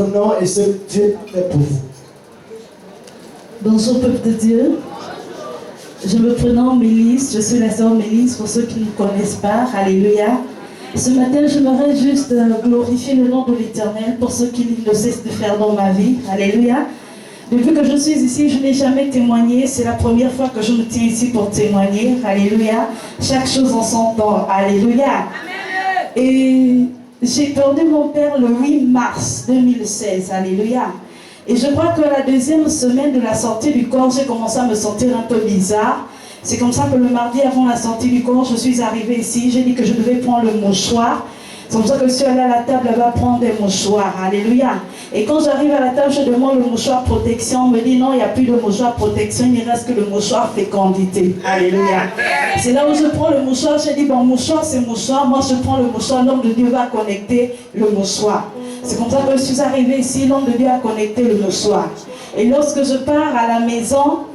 nom et ce que Dieu a fait pour vous. Bonjour peuple de Dieu. Je me prénomme Mélisse, je suis la sœur Mélisse pour ceux qui ne me connaissent pas. Alléluia. Ce matin, j'aimerais juste glorifier le nom de l'Éternel pour ce qu'il ne cesse de faire dans ma vie. Alléluia. Depuis que je suis ici, je n'ai jamais témoigné. C'est la première fois que je me tiens ici pour témoigner. Alléluia. Chaque chose en son temps. Alléluia. Et j'ai perdu mon père le 8 mars 2016. Alléluia. Et je crois que la deuxième semaine de la sortie du corps, j'ai commencé à me sentir un peu bizarre. C'est comme ça que le mardi avant la sortie du corps, je suis arrivée ici. J'ai dit que je devais prendre le mouchoir. C'est comme ça que je suis allée à la table là-bas prendre des mouchoirs. Alléluia. Et quand j'arrive à la table, je demande le mouchoir protection. On me dit non, il n'y a plus de mouchoir protection. Il ne reste que le mouchoir fécondité. Alléluia. C'est là où je prends le mouchoir. J'ai dit bon, mouchoir c'est mouchoir. Moi je prends le mouchoir. L'homme de Dieu va connecter le mouchoir. C'est comme ça que je suis arrivée ici. L'homme de Dieu a connecté le mouchoir. Et lorsque je pars à la maison,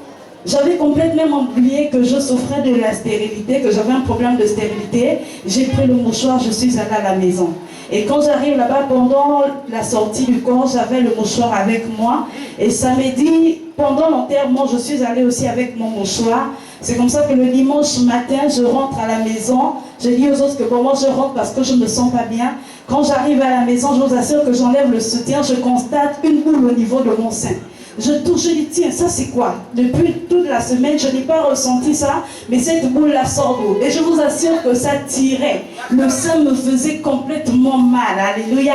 j'avais complètement oublié que je souffrais de la stérilité, que j'avais un problème de stérilité. J'ai pris le mouchoir, je suis allée à la maison. Et quand j'arrive là-bas, pendant la sortie du corps, j'avais le mouchoir avec moi. Et samedi, pendant l'enterrement, je suis allée aussi avec mon mouchoir. C'est comme ça que le dimanche matin, je rentre à la maison. Je dis aux autres que bon, moi je rentre parce que je ne me sens pas bien. Quand j'arrive à la maison, je vous assure que j'enlève le soutien, je constate une boule au niveau de mon sein. Je touche, je dis, tiens, ça c'est quoi? Depuis toute la semaine, je n'ai pas ressenti ça, mais cette boule-là sort d'où? Et je vous assure que ça tirait. Le sein me faisait complètement mal. Alléluia.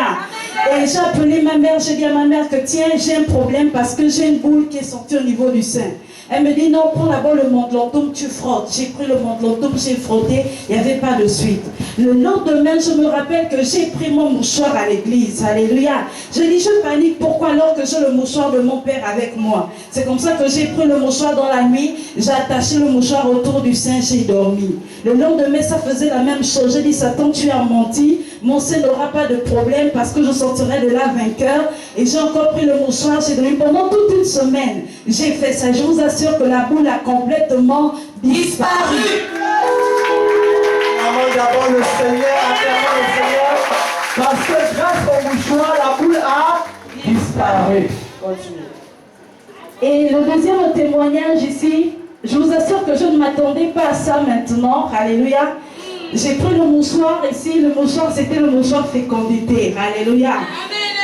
Et j'ai appelé ma mère, j'ai dit à ma mère que tiens, j'ai un problème parce que j'ai une boule qui est sortie au niveau du sein. Elle me dit non, prends d'abord le Mondelantum, tu frottes. J'ai pris le Mondelantum, j'ai frotté, il n'y avait pas de suite. Le lendemain, je me rappelle que j'ai pris mon mouchoir à l'église. Alléluia. Je dis, je panique, pourquoi alors que j'ai le mouchoir de mon père avec moi? C'est comme ça que j'ai pris le mouchoir dans la nuit, j'ai attaché le mouchoir autour du sein, j'ai dormi. Le lendemain, ça faisait la même chose. J'ai dit, Satan, tu as menti, mon sein n'aura pas de problème parce que je sortirai de là vainqueur. Et j'ai encore pris le mouchoir, j'ai dormi pendant toute une semaine. J'ai fait ça, je vous assure que la boule a complètement disparu. Acclamons d'abord le Seigneur, acclamons le Seigneur, parce que grâce au mouchoir, la boule a disparu. Continuez. Et le deuxième témoignage ici, je vous assure que je ne m'attendais pas à ça maintenant. Alléluia. J'ai pris le mouchoir ici, le mouchoir c'était le mouchoir fécondité. Alléluia.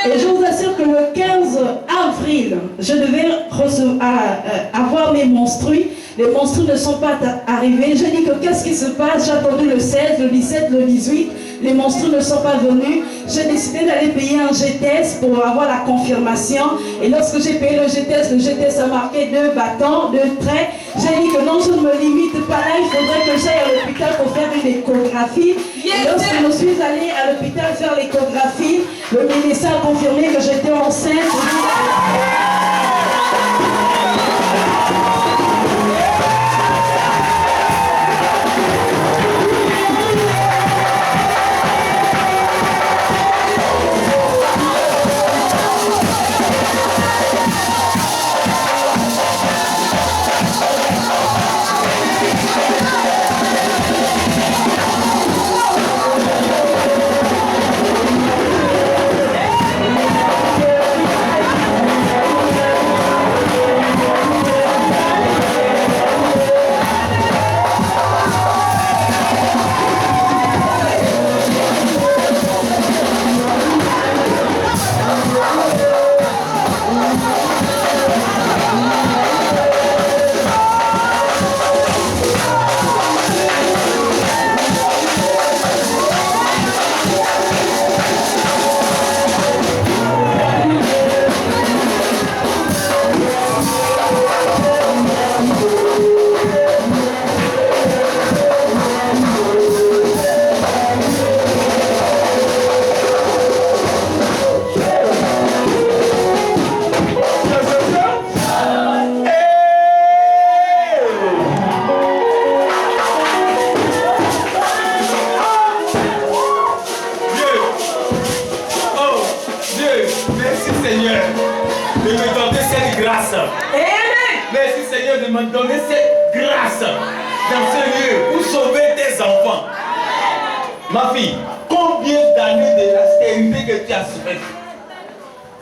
Et je vous assure que le 15 avril, je devais avoir mes menstrues. Les menstrues ne sont pas arrivées. J'ai dit que qu'est-ce qui se passe? J'ai attendu le 16, le 17, le 18. Les menstrues ne sont pas venues. J'ai décidé d'aller payer un GTS pour avoir la confirmation. Et lorsque j'ai payé le GTS a marqué 2 bâtons, 2 traits. J'ai dit que non, je ne me limite pas là. Il faudrait que j'aille à l'hôpital pour faire une échographie. Et lorsque je suis allée à l'hôpital faire l'échographie, le médecin a confirmé que j'étais enceinte.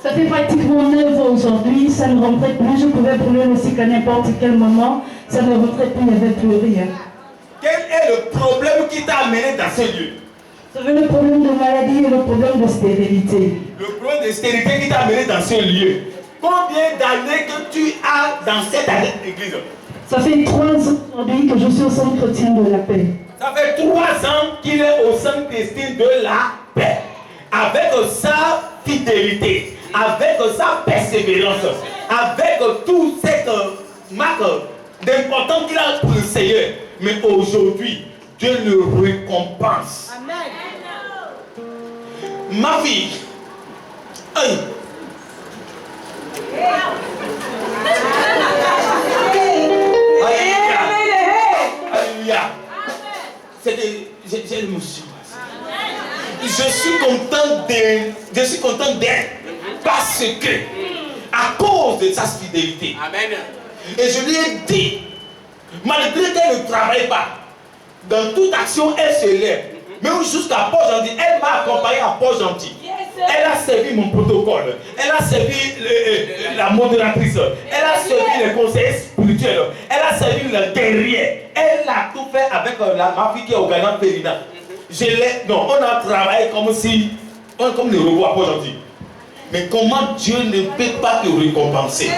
Ça fait pratiquement 9 ans aujourd'hui, ça ne rentrait plus, je pouvais brûler le cycle à n'importe quel moment, ça ne rentrait plus, il n'y avait plus rien. Quel est le problème qui t'a amené dans ce lieu? J'avais le problème de maladie et le problème de stérilité. Le problème de stérilité qui t'a amené dans ce lieu. Combien d'années que tu as dans cette église? Ça fait 3 ans aujourd'hui que je suis au centre chrétien de la paix. Ça fait 3 ans qu'il est au centre chrétien de la paix. Avec sa fidélité, avec sa persévérance, avec toute cette marque d'importance qu'il a pour le Seigneur. Mais aujourd'hui, Dieu le récompense. Amen. Ma fille, aïe. Alléluia. J'ai l'émotion. Je suis content d'elle parce que, à cause de sa fidélité, amen. Et je lui ai dit, malgré qu'elle ne travaille pas, dans toute action, elle se lève. Même jusqu'à Port-Gentil, elle m'a accompagné à Port-Gentil. Elle a servi mon protocole, elle a servi la modératrice, elle a servi les conseillers spirituels, elle a servi le guerrier. Elle a tout fait avec ma fille qui est au Ghana Périna. Non, on a travaillé comme le robot à Port-Gentil. Mais comment Dieu ne peut pas te récompenser?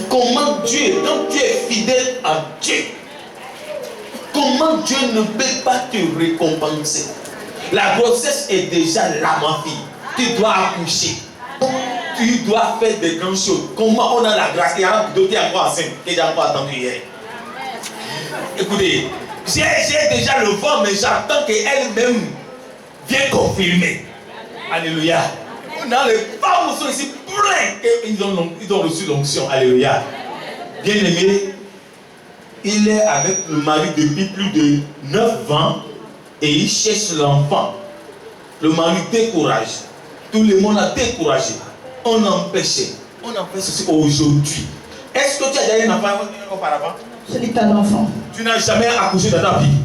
Comment Dieu, quand tu es fidèle à Dieu, comment Dieu ne peut pas te récompenser? La grossesse est déjà là, ma fille. Tu dois accoucher. Tu dois faire des grandes choses. Comment on a la grâce? Il y a d'autres qui sont encore enceintes, qui ont encore attendu hier. Écoutez, j'ai déjà le vent, mais j'attends qu'elle-même vienne confirmer. Alléluia. Dans les femmes sont ici pleins. Ils ont reçu l'onction. Alléluia. Bien aimé, il est avec le mari depuis plus de 9 ans et il cherche l'enfant. Le mari décourage. Tout le monde a découragé. On empêchait. On empêche ceci aujourd'hui. Est-ce que tu as déjà un enfant auparavant? Je n'ai pas d'enfant. Tu n'as jamais accouché dans ta vie.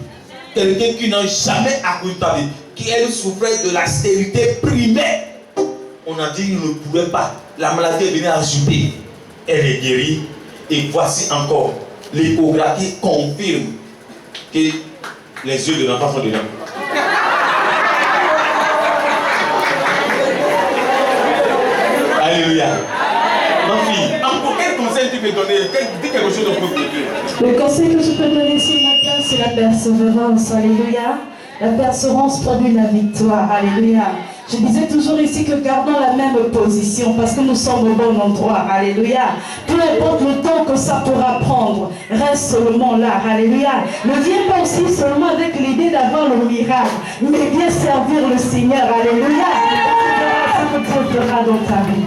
Quelqu'un qui n'a jamais accouché dans ta vie, qui elle souffrait de la stérilité primaire. On a dit qu'il ne pouvait pas. La maladie est venue ajouter. Elle est guérie. Et voici encore. L'échographie confirme que les yeux de l'enfant sont dedans. Alléluia. Ma fille, encore quel conseil tu peux donner? Dis quelque chose de plus. Le conseil que je peux donner ce matin, c'est la persévérance. Alléluia. La persévérance produit la victoire. Alléluia. Je disais toujours ici que gardons la même position parce que nous sommes au bon endroit. Alléluia. Peu importe le temps que ça pourra prendre, reste seulement là. Alléluia. Ne viens pas aussi seulement avec l'idée d'avoir le miracle, mais viens servir le Seigneur. Alléluia. Ce que Dieu fera dans ta vie.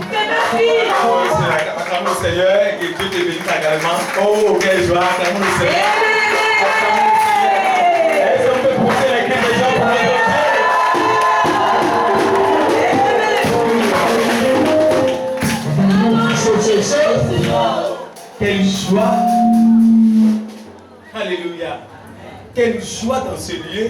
Acclamons le Seigneur et que Dieu te bénisse également. Oh, quelle joie. Acclamons le Seigneur. Est-ce qu'on peut pousser les cris des gens pour les autres? Quelle joie. Alléluia. Quelle joie dans ce lieu.